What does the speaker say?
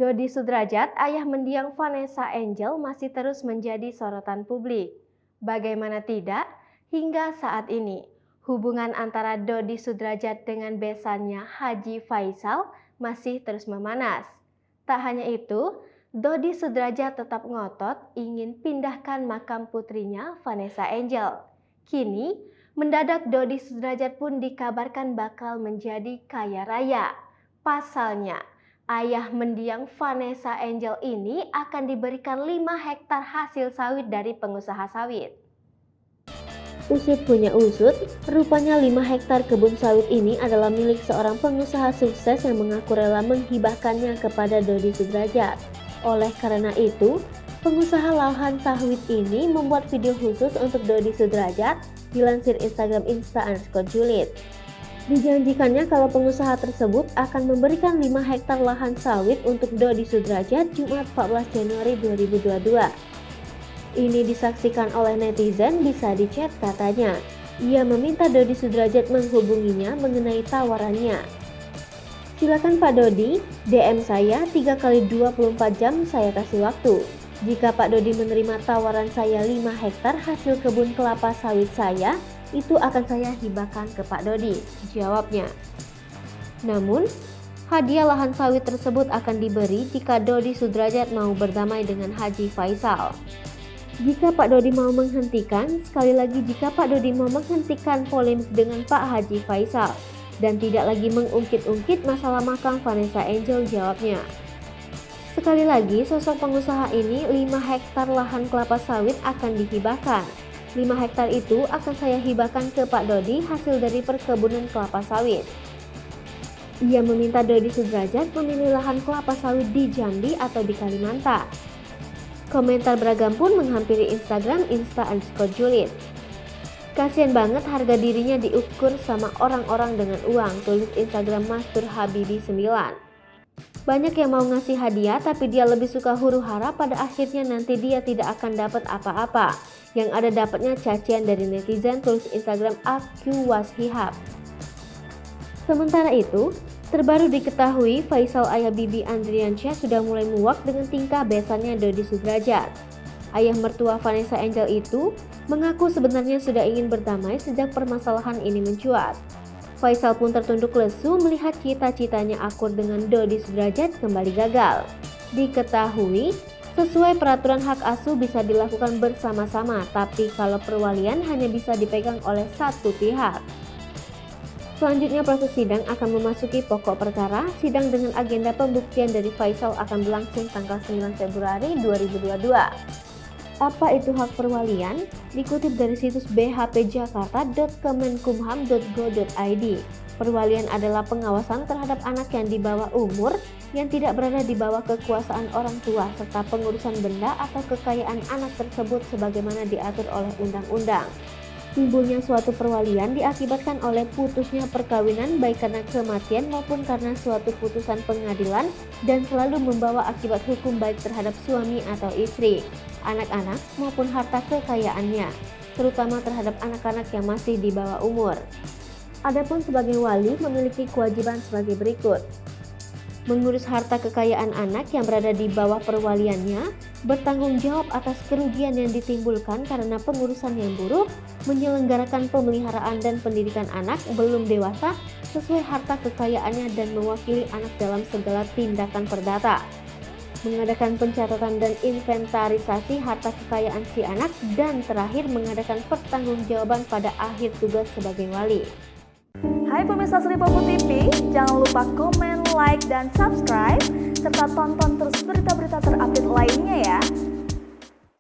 Dodi Sudrajat, ayah mendiang Vanessa Angel, masih terus menjadi sorotan publik. Bagaimana tidak, hingga saat ini, hubungan antara Dodi Sudrajat dengan besannya Haji Faisal masih terus memanas. Tak hanya itu, Dodi Sudrajat tetap ngotot ingin pindahkan makam putrinya Vanessa Angel. Kini, mendadak Dodi Sudrajat pun dikabarkan bakal menjadi kaya raya. Pasalnya, ayah mendiang Vanessa Angel ini akan diberikan 5 hektar hasil sawit dari pengusaha sawit. Usut punya usut, rupanya 5 hektar kebun sawit ini adalah milik seorang pengusaha sukses yang mengaku rela menghibahkannya kepada Dodi Sudrajat. Oleh karena itu, pengusaha lahan sawit ini membuat video khusus untuk Dodi Sudrajat, dilansir Instagram Insta_Julid. Dijanjikannya kalau pengusaha tersebut akan memberikan 5 hektar lahan sawit untuk Dodi Sudrajat Jumat 14 Januari 2022. Ini disaksikan oleh netizen, bisa dicek katanya. Ia meminta Dodi Sudrajat menghubunginya mengenai tawarannya. Silakan Pak Dodi, DM saya 3 kali 24 jam saya kasih waktu. Jika Pak Dodi menerima tawaran saya 5 hektar hasil kebun kelapa sawit saya, itu akan saya hibahkan ke Pak Dodi, jawabnya. Namun, hadiah lahan sawit tersebut akan diberi jika Dodi Sudrajat mau berdamai dengan Haji Faisal. Jika Pak Dodi mau menghentikan, sekali lagi jika Pak Dodi mau menghentikan polemik dengan Pak Haji Faisal dan tidak lagi mengungkit-ungkit masalah makam Vanessa Angel, jawabnya. Sekali lagi, sosok pengusaha ini 5 hektar lahan kelapa sawit akan dihibahkan. 5 hektar itu akan saya hibahkan ke Pak Dodi hasil dari perkebunan kelapa sawit. Ia meminta Dodi Sudrajat memilih lahan kelapa sawit di Jambi atau di Kalimantan. Komentar beragam pun menghampiri Instagram Insta_Julid. Kasian banget harga dirinya diukur sama orang-orang dengan uang, tulis Instagram Mastur Habibi 9. Banyak yang mau ngasih hadiah tapi dia lebih suka huru-hara, pada akhirnya nanti dia tidak akan dapat apa-apa. Yang ada dapatnya cacian dari netizen, tulis Instagram @QWashihab. Sementara itu, terbaru diketahui Faisal ayah Bibi Andriansyah sudah mulai muak dengan tingkah besannya Dodi Sudrajat. Ayah mertua Vanessa Angel itu mengaku sebenarnya sudah ingin berdamai sejak permasalahan ini mencuat. Faisal pun tertunduk lesu melihat cita-citanya akur dengan Dodi Sudrajat kembali gagal. Diketahui, sesuai peraturan hak asuh bisa dilakukan bersama-sama, tapi kalau perwalian hanya bisa dipegang oleh satu pihak. Selanjutnya proses sidang akan memasuki pokok perkara. Sidang dengan agenda pembuktian dari Faisal akan berlangsung tanggal 9 Februari 2022. Apa itu hak perwalian? Dikutip dari situs bhpjakarta.kemenkumham.go.id. Perwalian adalah pengawasan terhadap anak yang di bawah umur yang tidak berada di bawah kekuasaan orang tua, serta pengurusan benda atau kekayaan anak tersebut sebagaimana diatur oleh undang-undang. Timbulnya suatu perwalian diakibatkan oleh putusnya perkawinan baik karena kematian maupun karena suatu putusan pengadilan dan selalu membawa akibat hukum baik terhadap suami atau istri, anak-anak maupun harta kekayaannya, terutama terhadap anak-anak yang masih di bawah umur. Adapun sebagai wali memiliki kewajiban sebagai berikut: mengurus harta kekayaan anak yang berada di bawah perwaliannya, bertanggung jawab atas kerugian yang ditimbulkan karena pengurusan yang buruk, menyelenggarakan pemeliharaan dan pendidikan anak belum dewasa sesuai harta kekayaannya dan mewakili anak dalam segala tindakan perdata, mengadakan pencatatan dan inventarisasi harta kekayaan si anak, dan terakhir mengadakan pertanggungjawaban pada akhir tugas sebagai wali. Hai pemirsa Sri Popo TV, jangan lupa komen, like, dan subscribe, serta tonton terus berita-berita terupdate lainnya ya.